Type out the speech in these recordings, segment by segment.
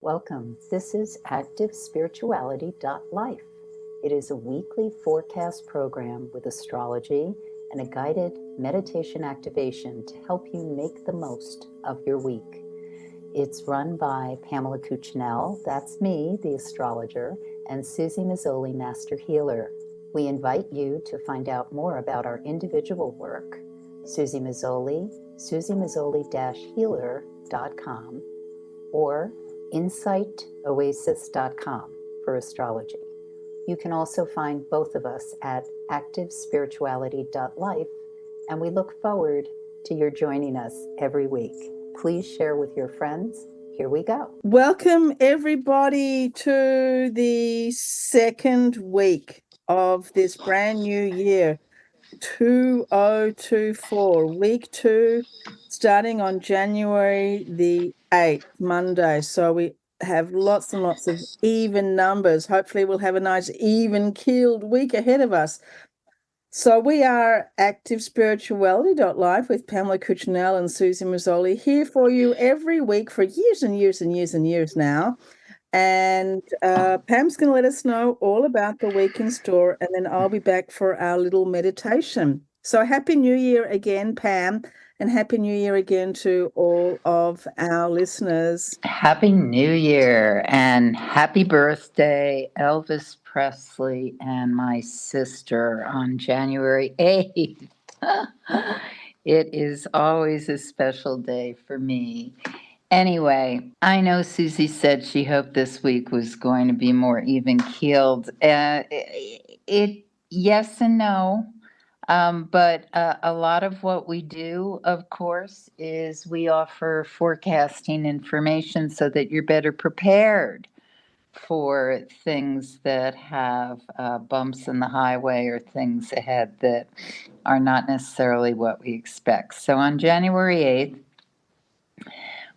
Welcome. This is activespirituality.life. It is a weekly forecast program with astrology and a guided meditation activation to help you make the most of your week. It's run by Pamela Cucinell, that's me, the astrologer, and Suzy Meszoly, Master Healer. We invite you to find out more about our individual work. Suzy Meszoly, SuzyMeszoly-healer.com, or insightoasis.com for astrology. You can also find both of us at activespirituality.life, and we look forward to your joining us every week. Please share with your friends. Here we go. Welcome, everybody, to the second week of this brand new year, 2024, week 2, starting on January the 8th, Monday. So we have lots and lots of even numbers. Hopefully we'll have a nice even-keeled week ahead of us. So we are activespirituality.life with Pamela Cucinell and Suzy Meszoly, here for you every week for years and years and years and years now. And Pam's going to let us know all about the week in store, and then I'll be back for our little meditation. So Happy New Year again, Pam, and Happy New Year again to all of our listeners. Happy New Year and happy birthday, Elvis Presley and my sister on January 8th. It is always a special day for me. Anyway, I know Suzy said she hoped this week was going to be more even keeled. Yes and no. But a lot of what we do, of course, is we offer forecasting information so that you're better prepared for things that have bumps in the highway or things ahead that are not necessarily what we expect. So on January 8th,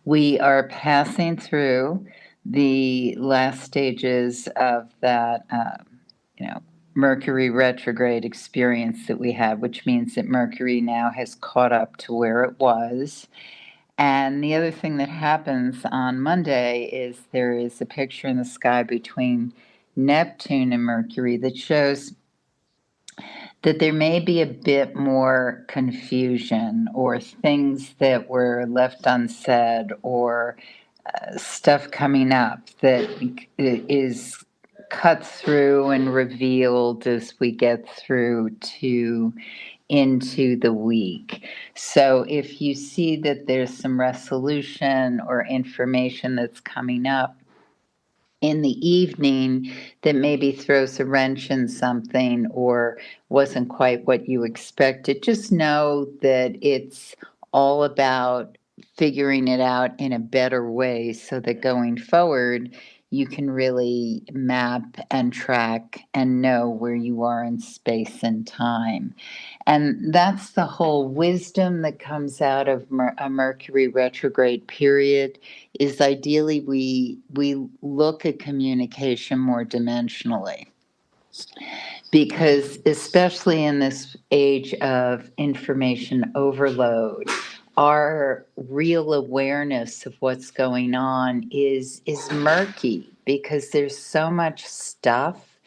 we are passing through the last stages of that, Mercury retrograde experience that we had, which means that Mercury now has caught up to where it was. And the other thing that happens on Monday is there is a picture in the sky between Neptune and Mercury that shows that there may be a bit more confusion or things that were left unsaid or stuff coming up that is cut through and revealed as we get through to into the week. So if you see that there's some resolution or information that's coming up in the evening that maybe throws a wrench in something or wasn't quite what you expected, just know that it's all about figuring it out in a better way so that going forward you can really map and track and know where you are in space and time. And that's the whole wisdom that comes out of a Mercury retrograde period is ideally we look at communication more dimensionally. Because especially in this age of information overload, our real awareness of what's going on is murky because there's so much stuff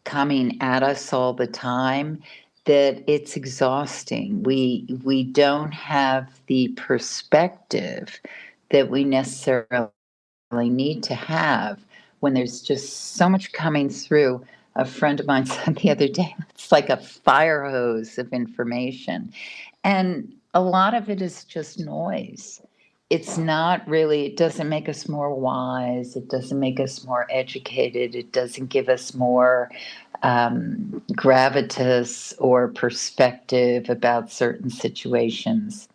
coming at us all the time that it's exhausting. We don't have the perspective that we necessarily need to have when there's just so much coming through. A friend of mine said the other day, it's like a fire hose of information. And a lot of it is just noise. It's not really, it doesn't make us more wise. It doesn't make us more educated. It doesn't give us more gravitas or perspective about certain situations.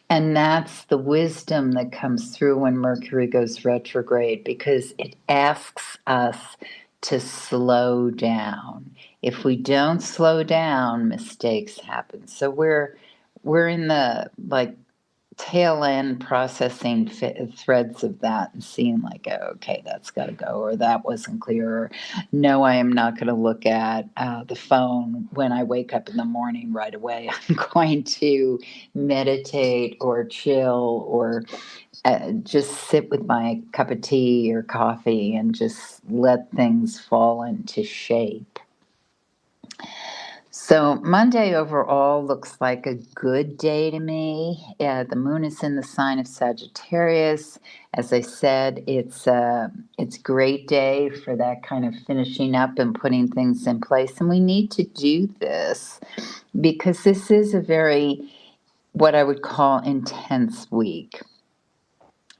And that's the wisdom that comes through when Mercury goes retrograde, because it asks us to slow down. If we don't slow down, mistakes happen. So we're in the tail end processing threads of that and seeing okay, that's got to go, or that wasn't clear, or no, I am not going to look at the phone when I wake up in the morning right away. I'm going to meditate or chill or just sit with my cup of tea or coffee and just let things fall into shape. So Monday overall looks like a good day to me. The moon is in the sign of Sagittarius. As I said, it's a great day for that kind of finishing up and putting things in place. And we need to do this because this is a very, what I would call, intense week.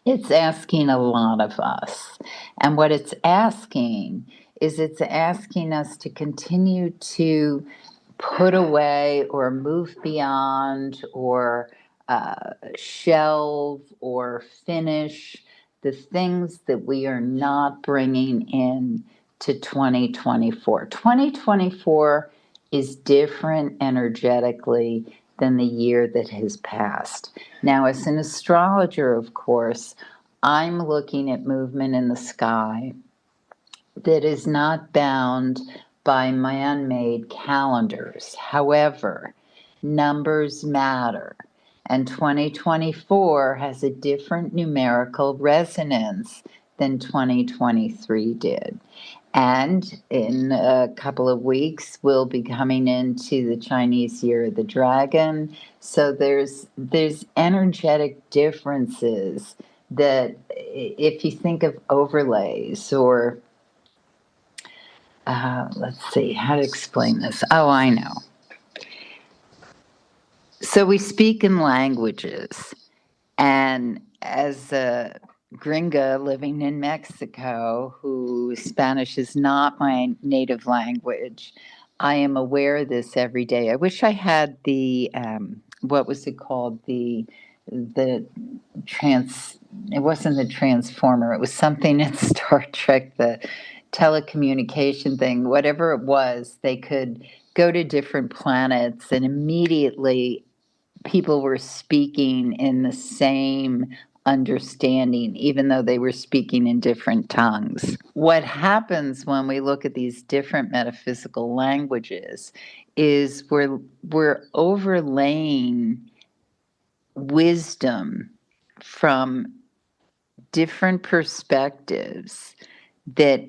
It's asking a lot of us. And what it's asking is it's asking us to continue to put away or move beyond or shelve or finish the things that we are not bringing in to 2024. 2024 is different energetically than the year that has passed. Now, as an astrologer, of course, I'm looking at movement in the sky that is not bound by man-made calendars. However, numbers matter, and 2024 has a different numerical resonance than 2023 did. And in a couple of weeks, we'll be coming into the Chinese Year of the Dragon. So there's energetic differences that, if you think of overlays or let's see how to explain this. Oh, I know. So we speak in languages, and as a gringa living in Mexico, whose Spanish is not my native language, I am aware of this every day. I wish I had the what was it called, the it wasn't the transformer, it was something in Star Trek, the telecommunication thing, whatever it was. They could go to different planets and immediately people were speaking in the same understanding, even though they were speaking in different tongues. What happens when we look at these different metaphysical languages is we're overlaying wisdom from different perspectives that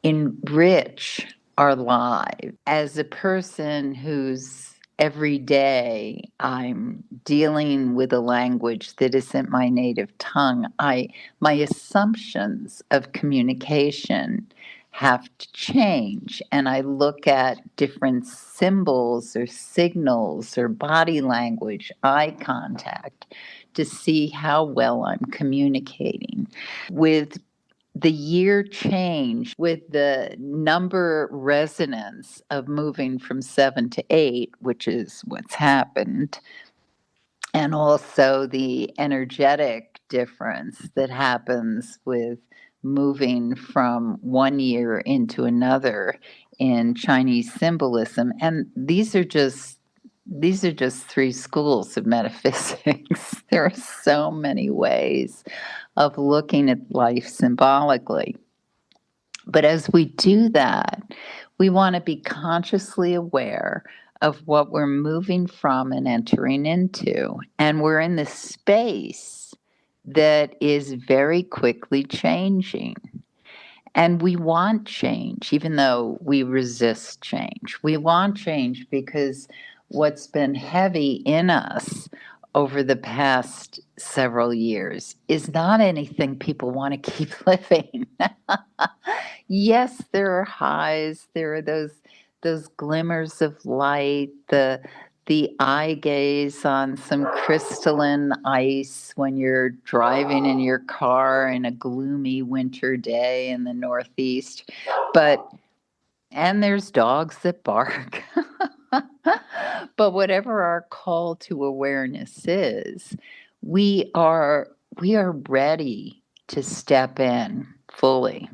enrich our lives. As a person who's every day I'm dealing with a language that isn't my native tongue, my assumptions of communication have to change, and I look at different symbols or signals or body language, eye contact, to see how well I'm communicating. With the year change, with the number resonance of moving from 7 to 8, which is what's happened, and also the energetic difference that happens with moving from one year into another in Chinese symbolism. And these are just 3 schools of metaphysics. There are so many ways of looking at life symbolically. But as we do that, we want to be consciously aware of what we're moving from and entering into. And we're in this space that is very quickly changing. And we want change, even though we resist change. We want change because what's been heavy in us over the past several years is not anything people want to keep living. Yes, there are highs, there are those glimmers of light, the eye gaze on some crystalline ice when you're driving in your car in a gloomy winter day in the Northeast. And there's dogs that bark. But whatever our call to awareness is, we are ready to step in fully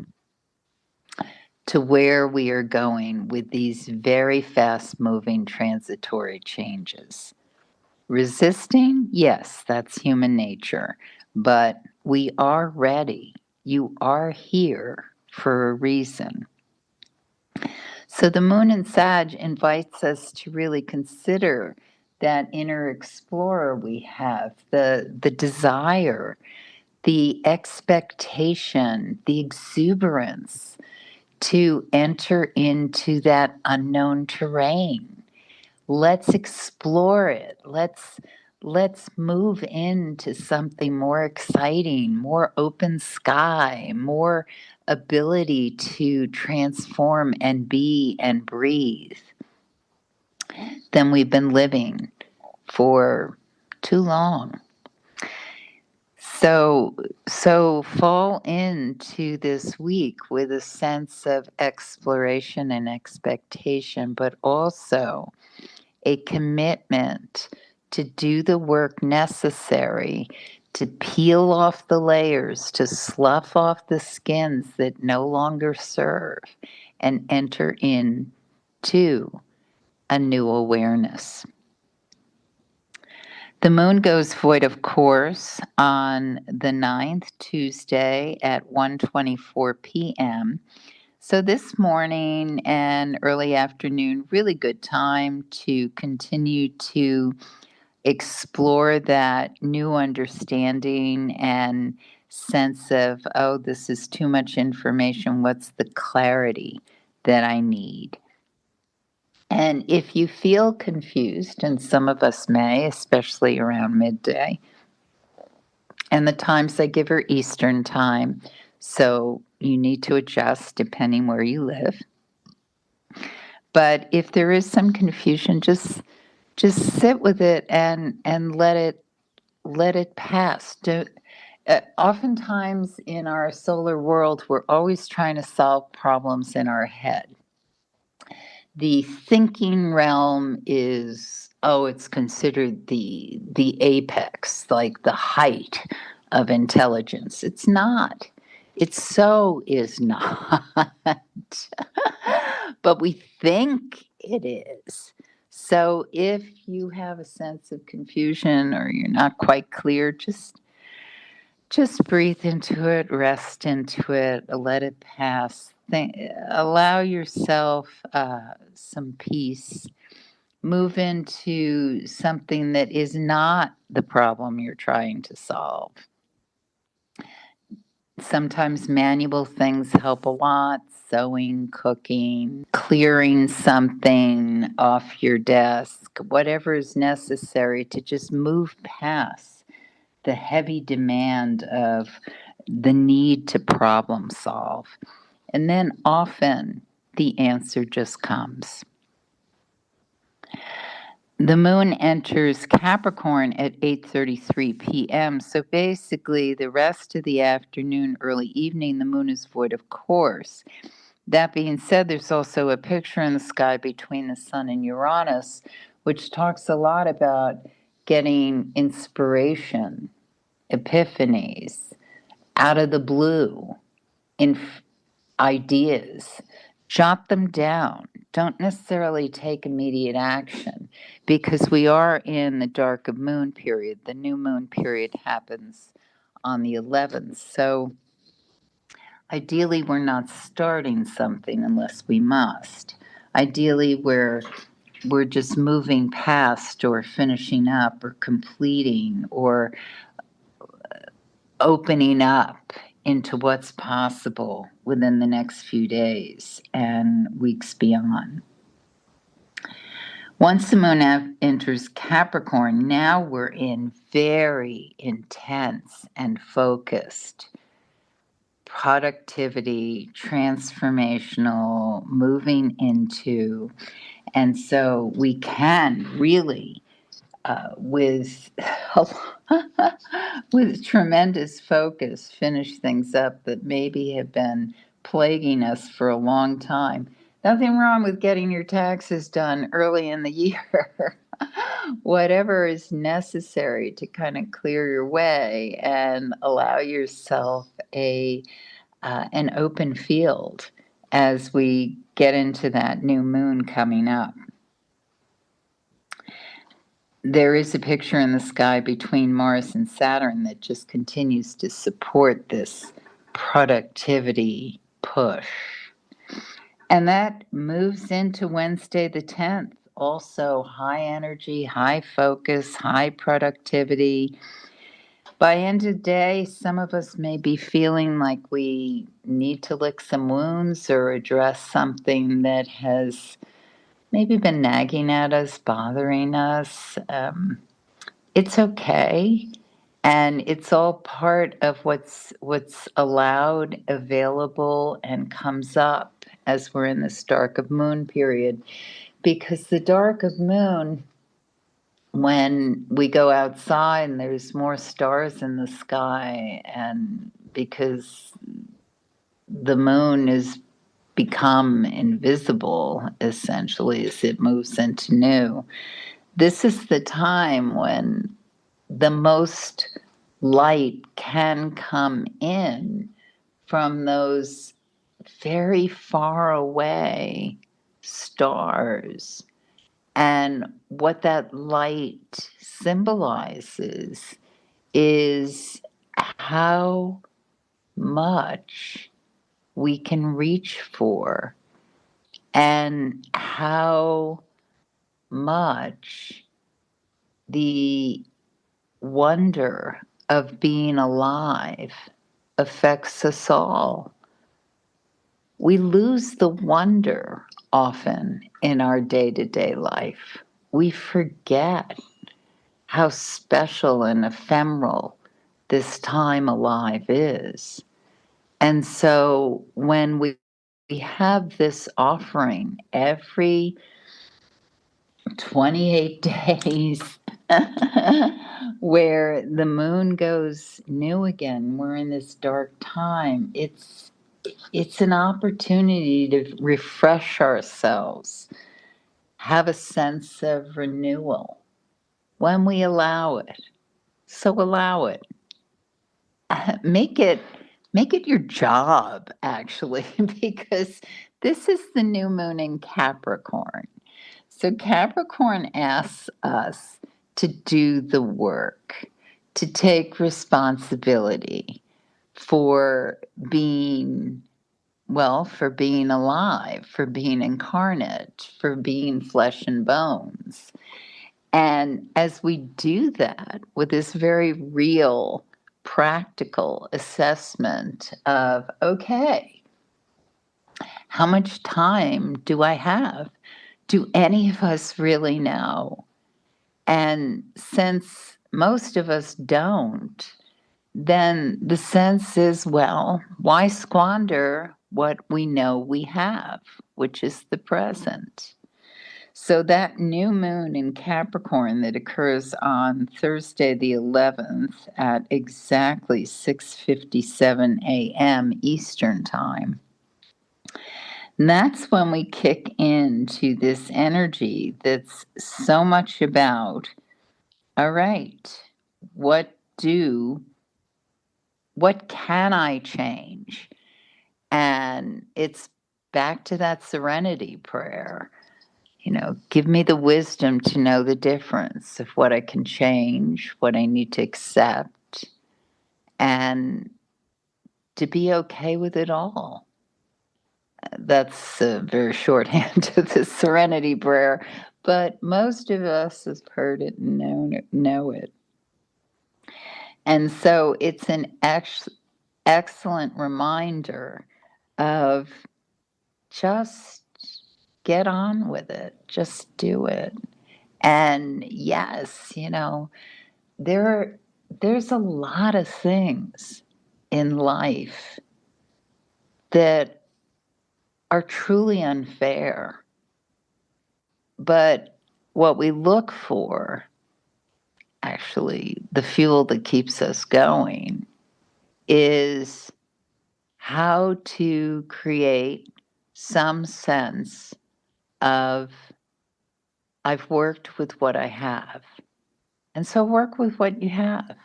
to where we are going with these very fast moving transitory changes. Resisting, yes, that's human nature, but we are ready. You are here for a reason. So the moon in Sag invites us to really consider that inner explorer we have, the desire the expectation, the exuberance to enter into that unknown terrain. Let's explore it. Let's move into something more exciting, more open sky, more ability to transform and be and breathe than we've been living for too long. So fall into this week with a sense of exploration and expectation, but also a commitment to do the work necessary to peel off the layers, to slough off the skins that no longer serve, and enter into a new awareness. The moon goes void, of course, on the 9th, Tuesday at 1:24 p.m. So this morning and early afternoon, really good time to continue to explore that new understanding and sense of, oh, this is too much information. What's the clarity that I need? And if you feel confused, and some of us may, especially around midday, and the times I give are Eastern time, so you need to adjust depending where you live. But if there is some confusion, just sit with it and let it pass. Oftentimes in our solar world, we're always trying to solve problems in our head. The thinking realm is, it's considered the apex, like the height of intelligence. It's not. It so is not. But we think it is. So if you have a sense of confusion or you're not quite clear, just breathe into it, rest into it, let it pass. Allow yourself some peace. Move into something that is not the problem you're trying to solve. Sometimes manual things help a lot. Sewing, cooking, clearing something off your desk, whatever is necessary to just move past the heavy demand of the need to problem solve. And then often the answer just comes. The moon enters Capricorn at 8:33 p.m. So basically the rest of the afternoon, early evening, the moon is void, of course. That being said, there's also a picture in the sky between the sun and Uranus, which talks a lot about getting inspiration, epiphanies, out of the blue, ideas. Jot them down. Don't necessarily take immediate action because we are in the dark of moon period. The new moon period happens on the 11th. So ideally, we're not starting something unless we must. Ideally, we're just moving past or finishing up or completing or opening up into what's possible within the next few days and weeks beyond. Once the moon enters Capricorn, now we're in very intense and focused productivity, transformational, moving into, and so we can really, with tremendous focus, finish things up that maybe have been plaguing us for a long time. Nothing wrong with getting your taxes done early in the year. Whatever is necessary to kind of clear your way and allow yourself an open field as we get into that new moon coming up. There is a picture in the sky between Mars and Saturn that just continues to support this productivity push. And that moves into Wednesday the 10th. Also high energy, high focus, high productivity. By end of day, some of us may be feeling like we need to lick some wounds or address something that has maybe been nagging at us, bothering us. It's okay. And it's all part of what's allowed, available, and comes up as we're in this dark of moon period. Because the dark of moon, when we go outside and there's more stars in the sky, and because the moon is become invisible essentially as it moves into new, this is the time when the most light can come in from those very far away stars. And what that light symbolizes is how much we can reach for and how much the wonder of being alive affects us all. We lose the wonder often in our day-to-day life. We forget how special and ephemeral this time alive is. And so when we have this offering every 28 days where the moon goes new again, we're in this dark time, it's an opportunity to refresh ourselves, have a sense of renewal when we allow it. So allow it. Make it your job, actually, because this is the new moon in Capricorn. So Capricorn asks us to do the work, to take responsibility for being, well, for being alive, for being incarnate, for being flesh and bones. And as we do that with this very real, practical assessment of, okay, how much time do I have? Do any of us really know? And since most of us don't, then the sense is, well, why squander what we know we have, which is the present? So that new moon in Capricorn that occurs on Thursday the 11th at exactly 6:57 a.m. Eastern Time, and that's when we kick into this energy that's so much about, all right, what can I change? And it's back to that serenity prayer. Give me the wisdom to know the difference of what I can change, what I need to accept, and to be okay with it all. That's a very shorthand to the serenity prayer, but most of us have heard it and know it. And so it's an excellent reminder of just get on with it, just do it. And yes, there's a lot of things in life that are truly unfair. But what we look for, actually, the fuel that keeps us going, is how to create some sense of, I've worked with what I have. And so work with what you have.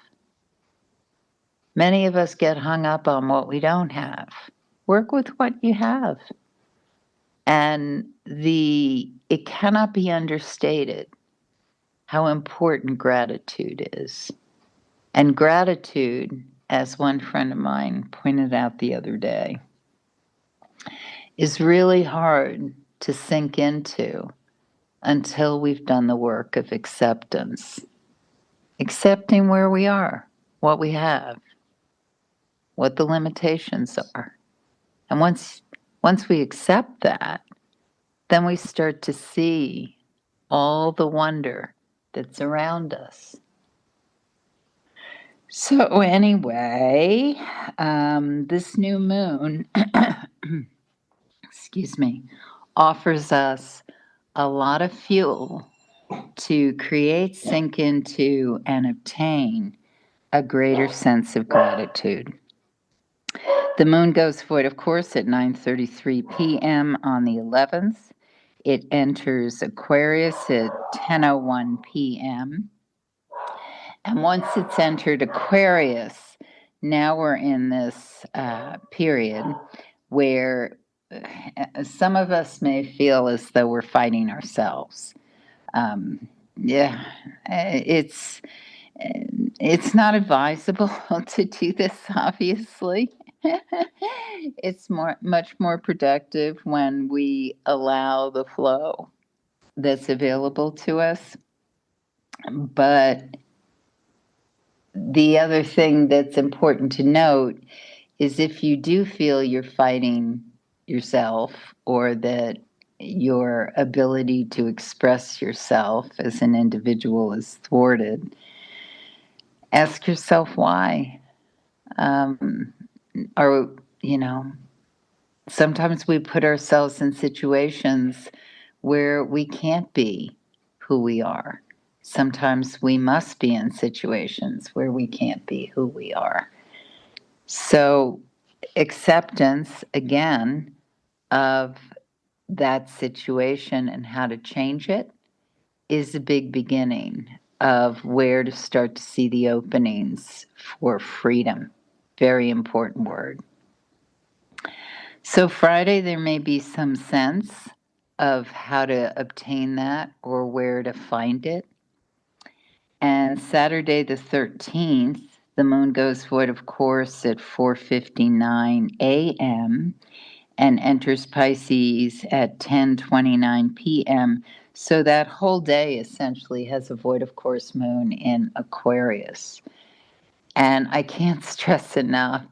Many of us get hung up on what we don't have. Work with what you have. And it cannot be understated how important gratitude is. And gratitude, as one friend of mine pointed out the other day, is really hard to sink into until we've done the work of acceptance. Accepting where we are, what we have, what the limitations are. And once we accept that, then we start to see all the wonder that's around us. So anyway, this new moon, excuse me, offers us a lot of fuel to create, sink into, and obtain a greater sense of gratitude. The moon goes void, of course, at 9:33 p.m. on the 11th. It enters Aquarius at 10:01 p.m. And once it's entered Aquarius, now we're in this period where some of us may feel as though we're fighting ourselves. Yeah, it's not advisable to do this, obviously. It's much more productive when we allow the flow that's available to us. But the other thing that's important to note is if you do feel you're fighting yourself, or that your ability to express yourself as an individual is thwarted, ask yourself why. Or, sometimes we put ourselves in situations where we can't be who we are. Sometimes we must be in situations where we can't be who we are. So, acceptance, again, of that situation and how to change it is a big beginning of where to start to see the openings for freedom. Very important word. So Friday, there may be some sense of how to obtain that or where to find it. And Saturday the 13th, the moon goes void, of course, at 4:59 a.m. and enters Pisces at 10:29 p.m. So that whole day essentially has a void, of course, moon in Aquarius. And I can't stress enough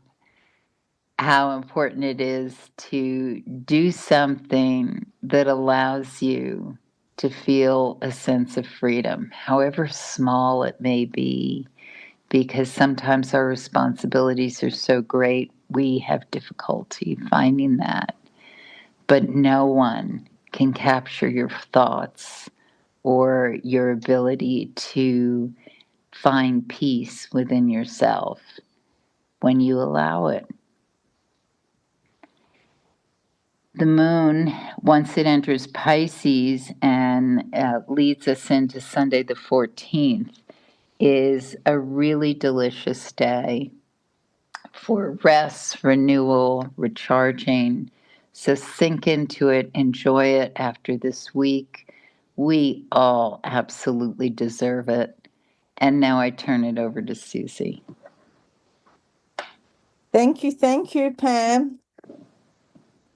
how important it is to do something that allows you to feel a sense of freedom, however small it may be, because sometimes our responsibilities are so great, we have difficulty finding that. But no one can capture your thoughts or your ability to find peace within yourself when you allow it. The moon, once it enters Pisces and leads us into Sunday the 14th, is a really delicious day for rest, renewal, recharging. So sink into it, enjoy it after this week. We all absolutely deserve it. And now I turn it over to Suzy. Thank you, Pam,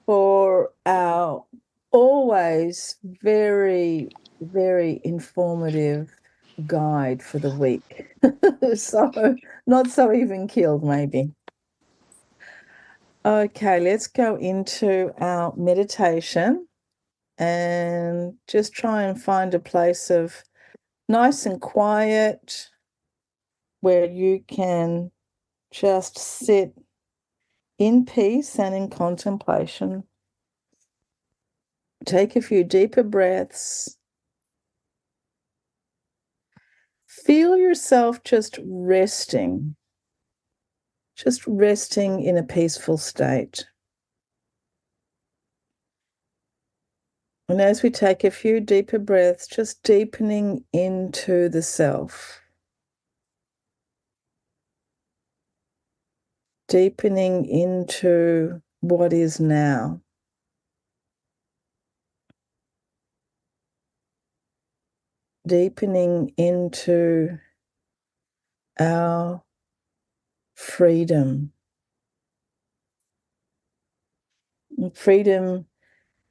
for our always very, very informative guide for the week. So not so even killed, maybe. Okay, let's go into our meditation and just try and find a place of nice and quiet where you can just sit in peace and in contemplation. Take a few deeper breaths. Feel yourself just resting in a peaceful state. And as we take a few deeper breaths, just deepening into the self, deepening into what is now. Deepening into our freedom. Freedom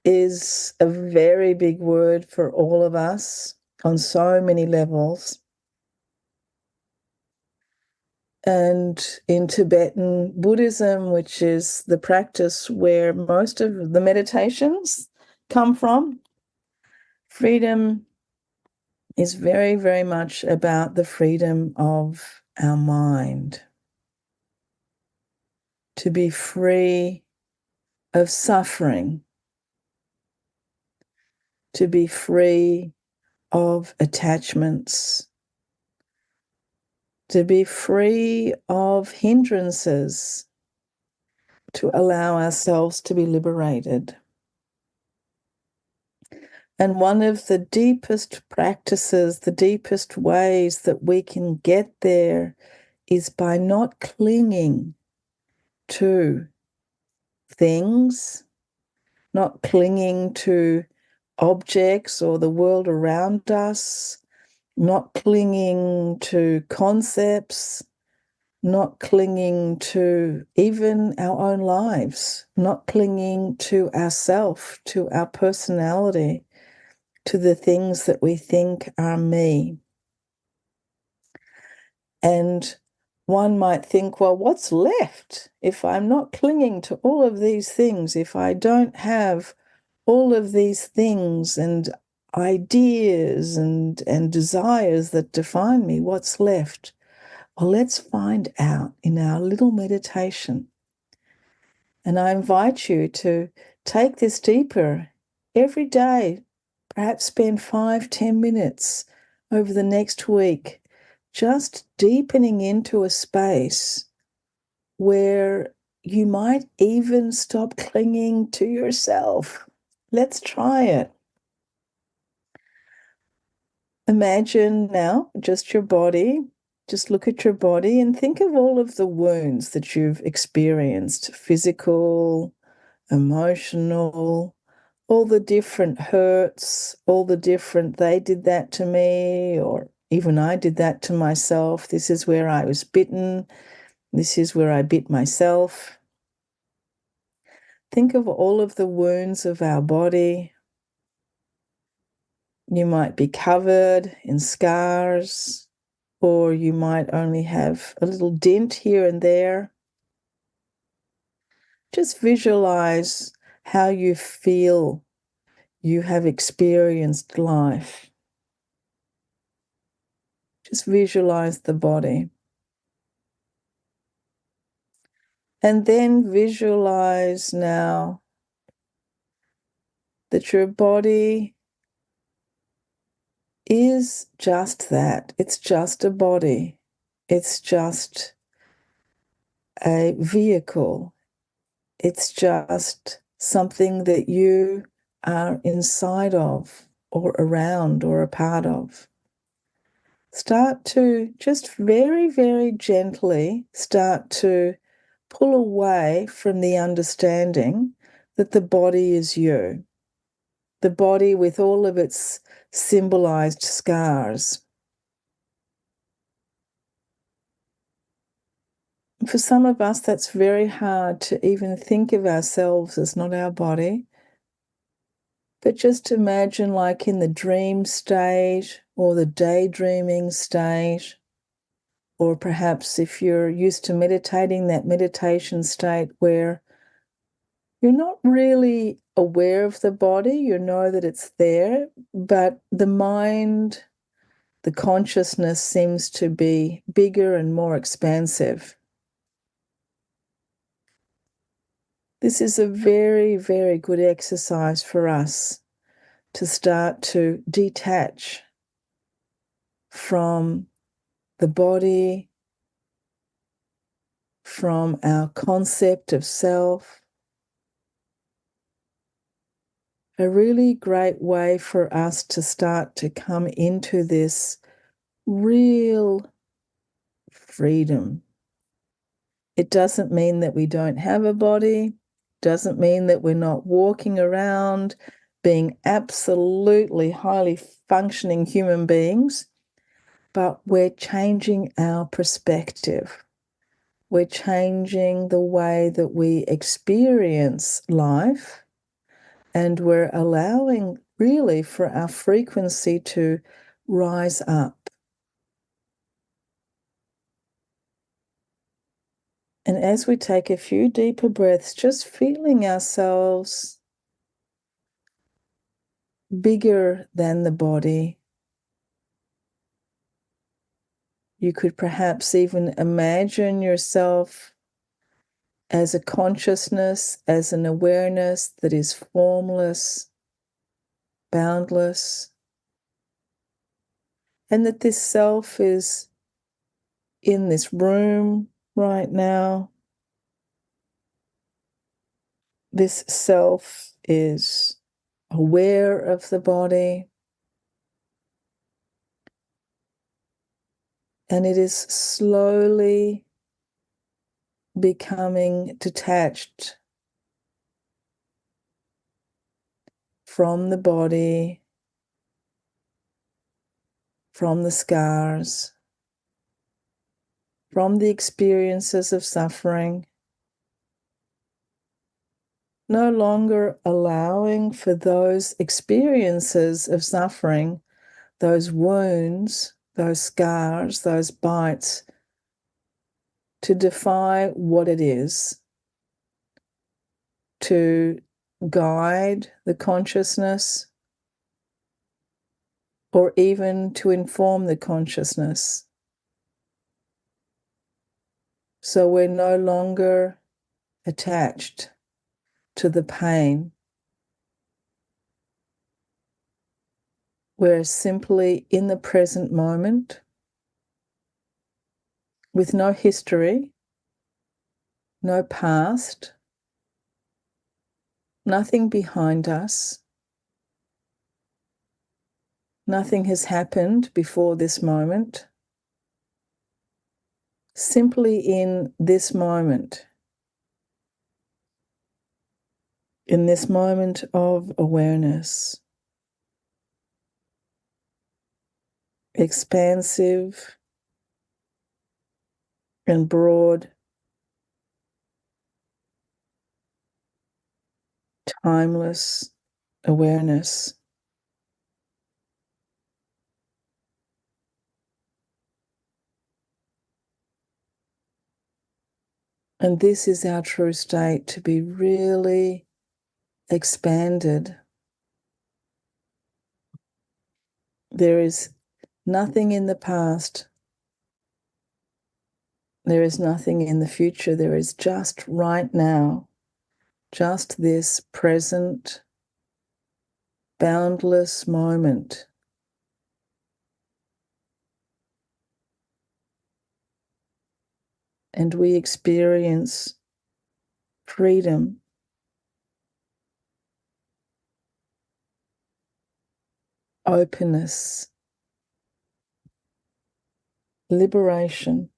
is a very big word for all of us on so many levels. And in Tibetan Buddhism, which is the practice where most of the meditations come from, freedom is very, very much about the freedom of our mind. To be free of suffering, to be free of attachments, to be free of hindrances, to allow ourselves to be liberated. And one of the deepest practices, the deepest ways that we can get there is by not clinging to things, not clinging to objects or the world around us, not clinging to concepts, not clinging to even our own lives, not clinging to ourself, to our personality, to the things that we think are me. And one might think, well, what's left if I'm not clinging to all of these things, if I don't have all of these things and ideas and desires that define me, what's left? Well, let's find out in our little meditation. And I invite you to take this deeper every day, perhaps spend 5-10 minutes over the next week, just deepening into a space where you might even stop clinging to yourself. Let's try it. Imagine now just your body. Just look at your body and think of all of the wounds that you've experienced, physical, emotional, all the different hurts, all the different, they did that to me, or even I did that to myself. This is where I was bitten. This is where I bit myself. Think of all of the wounds of our body. You might be covered in scars, or you might only have a little dent here and there. Just visualize how you feel you have experienced life. Just visualize the body. And then visualize now that your body is just that. It's just a body. It's just a vehicle. It's just something that you are inside of or around or a part of. Start to just very, very gently start to pull away from the understanding that the body is you, the body with all of its symbolized scars. For some of us, that's very hard to even think of ourselves as not our body. But just imagine, like in the dream state or the daydreaming state, or perhaps if you're used to meditating, that meditation state where you're not really aware of the body, you know that it's there, but the mind, the consciousness seems to be bigger and more expansive. This is a very, very good exercise for us to start to detach from the body, from our concept of self. A really great way for us to start to come into this real freedom. It doesn't mean that we don't have a body, doesn't mean that we're not walking around being absolutely highly functioning human beings, but we're changing our perspective. We're changing the way that we experience life, and we're allowing really for our frequency to rise up. And as we take a few deeper breaths, just feeling ourselves bigger than the body. You could perhaps even imagine yourself as a consciousness, as an awareness that is formless, boundless, and that this self is in this room right now. This self is aware of the body, and it is slowly becoming detached from the body, from the scars, from the experiences of suffering, no longer allowing for those experiences of suffering, those wounds, those scars, those bites, to define what it is, to guide the consciousness, or even to inform the consciousness. So we're no longer attached to the pain. We're simply in the present moment with no history, no past, nothing behind us. Nothing has happened before this moment. Simply in this moment of awareness, expansive and broad, timeless awareness. And this is our true state, to be really expanded. There is nothing in the past. There is nothing in the future. There is just right now, just this present, boundless moment. And we experience freedom, openness, liberation.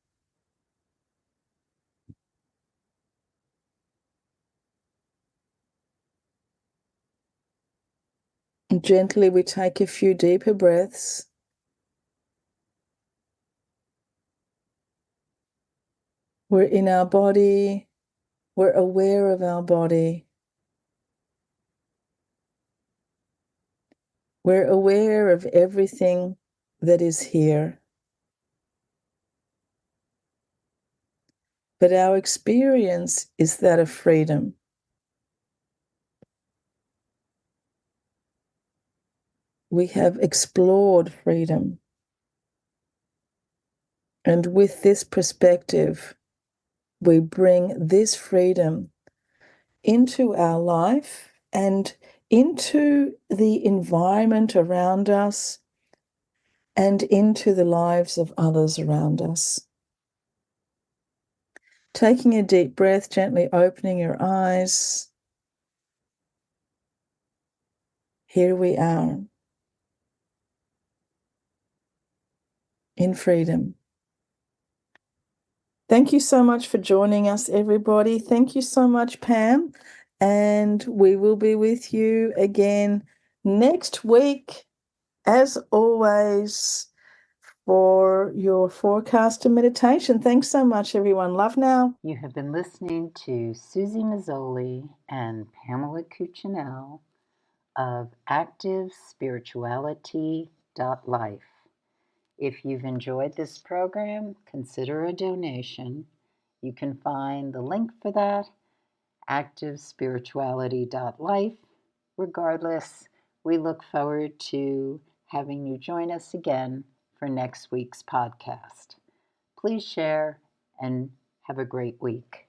And gently we take a few deeper breaths. We're in our body. We're aware of our body. We're aware of everything that is here. But our experience is that of freedom. We have explored freedom. And with this perspective, we bring this freedom into our life and into the environment around us and into the lives of others around us. Taking a deep breath, gently opening your eyes. Here we are in freedom. Thank you so much for joining us, everybody. Thank you so much, Pam. And we will be with you again next week, as always, for your forecast and meditation. Thanks so much, everyone. Love now. You have been listening to Suzy Meszoly and Pamela Cucinell of ActiveSpirituality.life. If you've enjoyed this program, consider a donation You can find the link for that, activespirituality.life. Regardless, we look forward to having you join us again for next week's podcast. Please share and have a great week.